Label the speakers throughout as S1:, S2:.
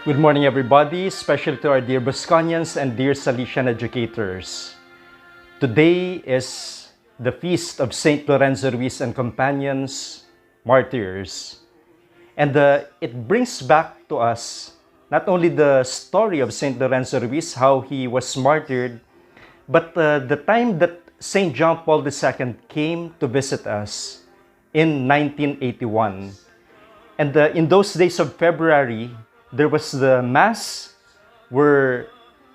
S1: Good morning, everybody, especially to our dear Bosconians and dear Salesian educators. Today is the feast of Saint Lorenzo Ruiz and companions, Martyrs. And it brings back to us not only the story of Saint Lorenzo Ruiz, how he was martyred, but the time that Saint John Paul II came to visit us in 1981. And in those days of February, there was the Mass where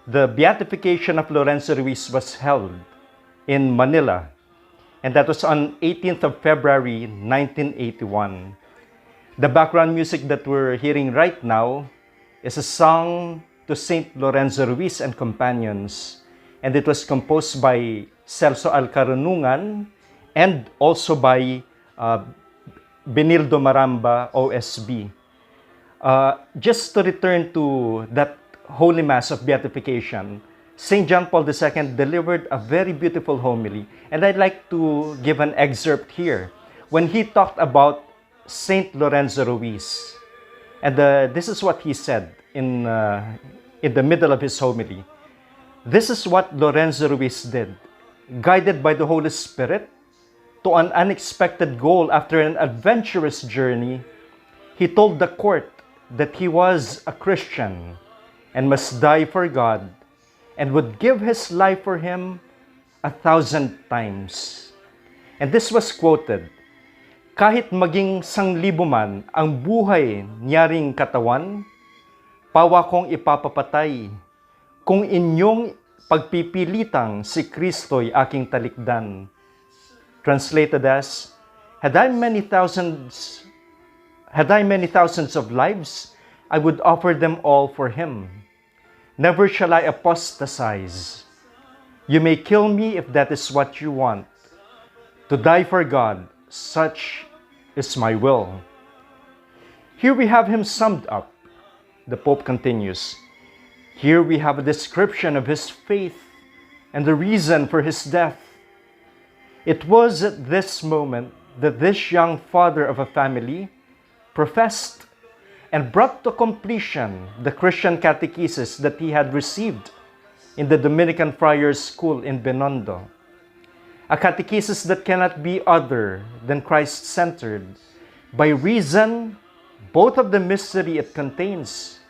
S1: the beatification of Lorenzo Ruiz was held in Manila. And that was on 18th of February, 1981. The background music that we're hearing right now is a song to Saint Lorenzo Ruiz and companions. And it was composed by Celso Alcarunungan and also by Benildo Maramba, OSB. Just to return to that Holy Mass of Beatification, St. John Paul II delivered a very beautiful homily. And I'd like to give an excerpt here when he talked about St. Lorenzo Ruiz. And this is what he said in the middle of his homily. This is what Lorenzo Ruiz did, guided by the Holy Spirit to an unexpected goal after an adventurous journey. He told the court that he was a Christian and must die for God and would give his life for him 1,000 times. And this was quoted, "Kahit maging 1,000 man ang buhay niyaring katawan, pawa kong ipapapatay kung inyong pagpipilitang si Kristo'y aking talikdan." Translated as, had I many thousands of lives, I would offer them all for him. Never shall I apostatize. You may kill me if that is what you want. To die for God, such is my will. Here we have him summed up. The Pope continues. Here we have a description of his faith and the reason for his death. It was at this moment that this young father of a family professed and brought to completion the Christian catechesis that he had received in the Dominican Friars School in Binondo. A catechesis that cannot be other than Christ-centered by reason both of the mystery it contains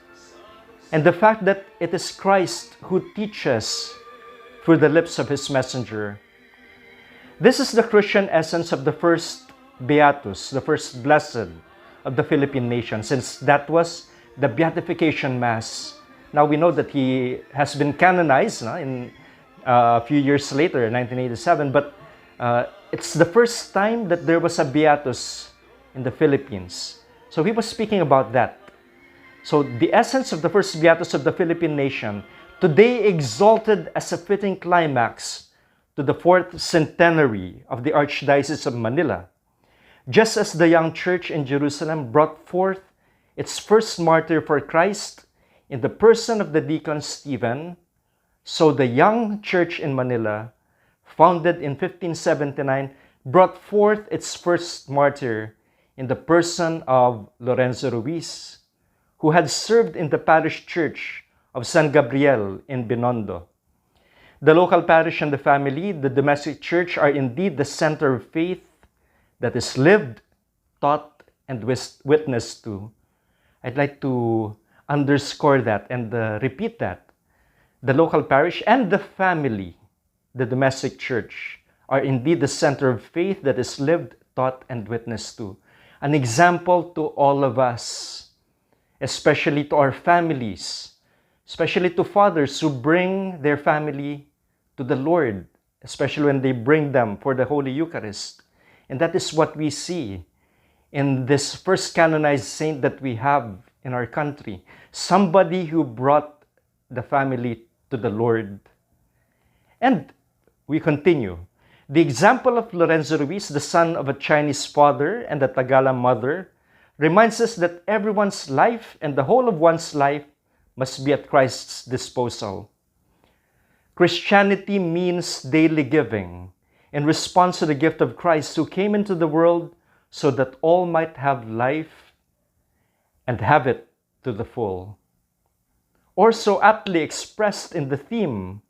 S1: and the fact that it is Christ who teaches through the lips of his messenger. This is the Christian essence of the first Beatus, the first blessed of the Philippine nation, since that was the Beatification Mass. Now we know that he has been canonized in a few years later, 1987, but it's the first time that there was a Beatus in the Philippines. So he was speaking about that. So the essence of the first Beatus of the Philippine nation, today exalted as a fitting climax to the 4th centenary of the Archdiocese of Manila. Just as the young church in Jerusalem brought forth its first martyr for Christ in the person of the deacon Stephen, so the young church in Manila, founded in 1579, brought forth its first martyr in the person of Lorenzo Ruiz, who had served in the parish church of San Gabriel in Binondo. The local parish and the family, the domestic church, are indeed the center of faith that is lived, taught, and witnessed to. I'd like to underscore that and repeat that. The local parish and the family, the domestic church, are indeed the center of faith that is lived, taught, and witnessed to. An example to all of us, especially to our families, especially to fathers who bring their family to the Lord, especially when they bring them for the Holy Eucharist. And that is what we see in this first canonized saint that we have in our country. Somebody who brought the family to the Lord. And we continue. The example of Lorenzo Ruiz, the son of a Chinese father and a Tagala mother, reminds us that everyone's life and the whole of one's life must be at Christ's disposal. Christianity means daily giving in response to the gift of Christ who came into the world so that all might have life and have it to the full. or so aptly expressed in the theme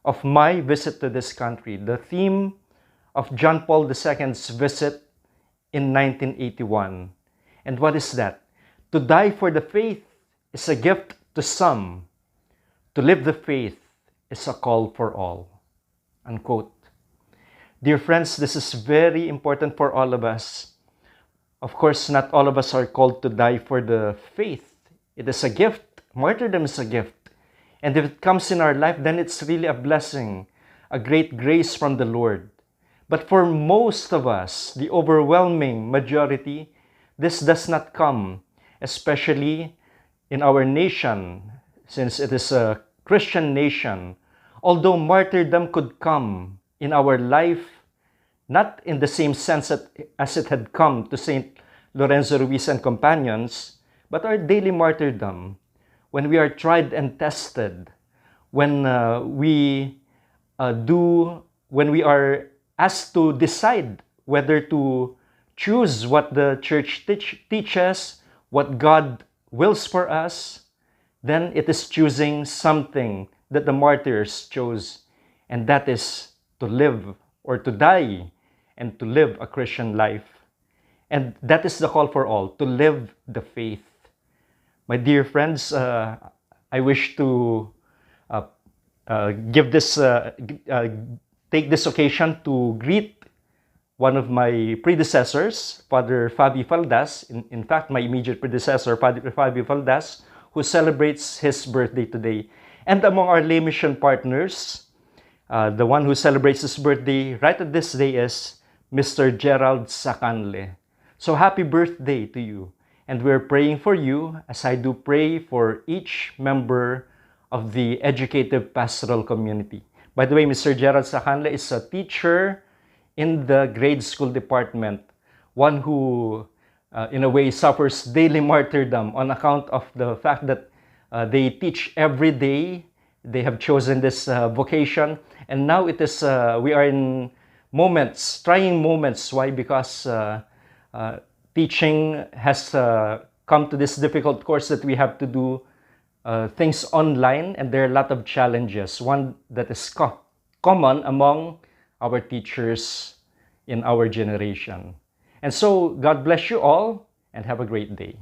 S1: of my visit to this country, the theme of John Paul II's visit in 1981. And what is that? To die for the faith is a gift to some. To live the faith is a call for all. Unquote. Dear friends, this is very important for all of us. Of course, not all of us are called to die for the faith. It is a gift. Martyrdom is a gift. And if it comes in our life, then it's really a blessing, a great grace from the Lord. But for most of us, the overwhelming majority, this does not come, especially in our nation, since it is a Christian nation. Although martyrdom could come in our life, not in the same sense as it had come to St. Lorenzo Ruiz and companions, but our daily martyrdom, when we are tried and tested, when we are asked to decide whether to choose what the church teaches, what God wills for us, then it is choosing something that the martyrs chose, and that is to live or to die and to live a Christian life. And that is the call for all, to live the faith. My dear friends, I wish to take this occasion to greet one of my predecessors, Father Favie Faldas, in fact, my immediate predecessor, Father Favie Faldas, who celebrates his birthday today. And among our lay mission partners, the one who celebrates his birthday right at this day is Mr. Jerald Sacanle. So happy birthday to you. And we're praying for you as I do pray for each member of the educative pastoral community. By the way, Mr. Jerald Sacanle is a teacher in the grade school department, one who, in a way, suffers daily martyrdom on account of the fact that they teach every day. They have chosen this vocation, and now it is we are in moments, trying moments. Why? Because teaching has come to this difficult course that we have to do things online, and there are a lot of challenges. One that is common among our teachers in our generation. And so, God bless you all, and have a great day.